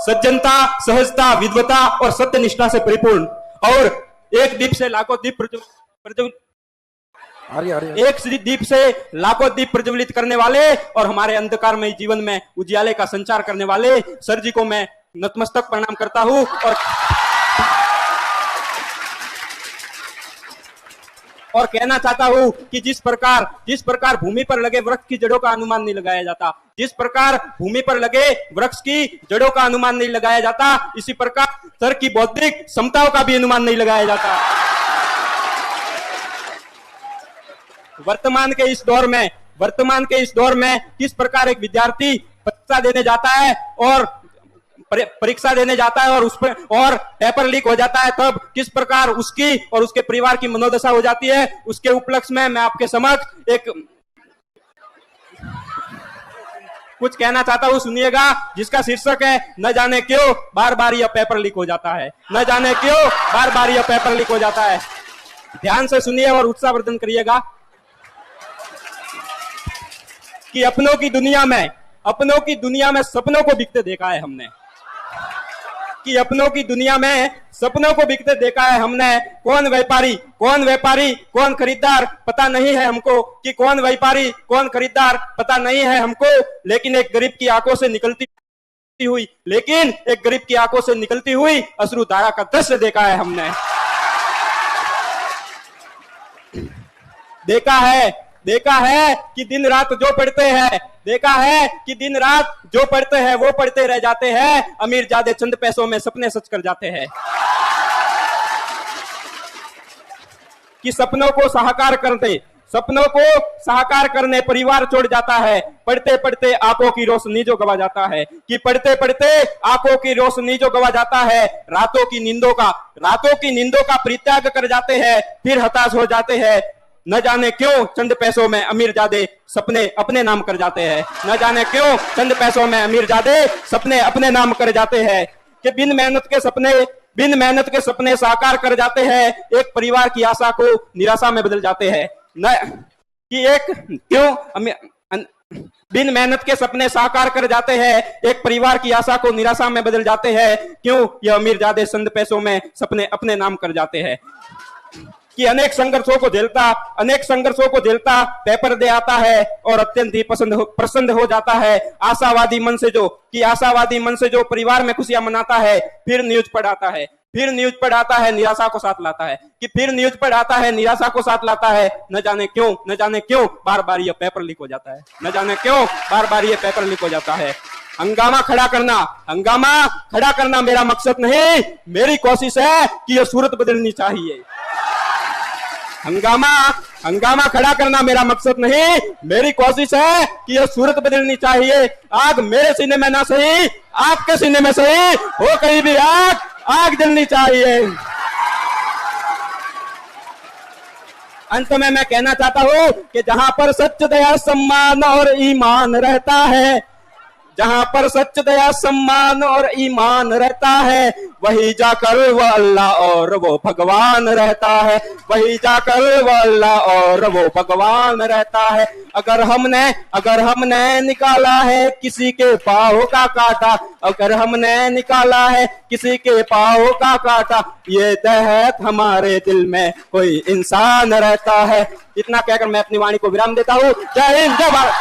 सज्जनता, सहजता, विद्वता और सत्यनिष्ठा से परिपूर्ण, और एक दीप से लाखों दीप प्रज्वलित करने वाले और हमारे अंधकारमय जीवन में उजियाले का संचार करने वाले सर जी को मैं नतमस्तक प्रणाम करता हूं। और कहना चाहता हूं कि जिस प्रकार भूमि पर लगे वृक्ष की जड़ों का अनुमान नहीं लगाया जाता, जिस प्रकार भूमि पर लगे वृक्ष की जड़ों का अनुमान नहीं लगाया जाता, इसी प्रकार सर की बौद्धिक क्षमताओं का भी अनुमान नहीं लगाया जाता। वर्तमान के इस दौर में किस प्रकार एक विद्यार्थी परीक्षा देने जाता है और पेपर लीक हो जाता है, तब किस प्रकार उसकी और उसके परिवार की मनोदशा हो जाती है, उसके उपलक्ष्य में मैं आपके समक्ष एक कुछ कहना चाहता हूं, सुनिएगा, जिसका शीर्षक है न जाने क्यों बार बार यह पेपर लीक हो जाता है, न जाने क्यों बार बार यह पेपर लीक हो जाता है। ध्यान से सुनिए और उत्साहवर्धन करिएगा कि अपनों की दुनिया में सपनों को बिकते देखा है हमने, कि अपनों की दुनिया में सपनों को बिकते देखा है हमने। कौन व्यापारी कौन खरीदार पता नहीं है हमको, कि कौन व्यापारी कौन खरीदार पता नहीं है हमको, लेकिन एक गरीब की आंखों से निकलती हुई अश्रुधारा का दृश्य देखा है हमने। देखा है कि दिन रात जो पढ़ते हैं वो पढ़ते रह जाते हैं, अमीर जादे चंद पैसों में सपने सच कर जाते हैं। कि सपनों को साकार करने परिवार छोड़ जाता है, पढ़ते पढ़ते आंखों की रोशनी जो गवा जाता है, कि पढ़ते पढ़ते आंखों की रोशनी जो गवा जाता है, रातों की नींदों का परित्याग कर जाते हैं, फिर हताश हो जाते हैं। न जाने क्यों चंद पैसों में अमीरजादे सपने अपने नाम कर जाते हैं, न जाने क्यों चंद पैसों में अमीरजादे सपने अपने नाम कर जाते हैं। कि बिन मेहनत के सपने साकार कर जाते हैं, एक परिवार की आशा को निराशा में बदल जाते हैं। बिन मेहनत के सपने साकार कर जाते हैं, एक परिवार की आशा को निराशा में बदल जाते हैं। क्यों? यह अमीरजादे चंद पैसों में सपने अपने नाम कर जाते हैं। कि अनेक संघर्षों को झेलता पेपर दे आता है और अत्यंत ही प्रसन्न हो जाता है। आशावादी मन से जो परिवार में खुशियां मनाता है, फिर न्यूज पढ़ाता है निराशा को साथ लाता है। न जाने क्यों बार बार यह पेपर लीक हो जाता है। हंगामा खड़ा करना मेरा मकसद नहीं, मेरी कोशिश है कि यह सूरत बदलनी चाहिए। हंगामा खड़ा करना मेरा मकसद नहीं, मेरी कोशिश है कि यह सूरत बदलनी चाहिए। आग मेरे सीने में ना सही, आपके सीने में सही हो, कहीं भी आग जलनी चाहिए। अंत में मैं कहना चाहता हूं कि जहां पर सच्च दया सम्मान और ईमान रहता है, वही जाकर वह अल्लाह और वो भगवान रहता है, अगर हमने निकाला है किसी के पाँव का काटा, ये तहत हमारे दिल में कोई इंसान रहता है। इतना कहकर मैं अपनी वाणी को विराम देता हूँ। जय हिंद, जय भारत।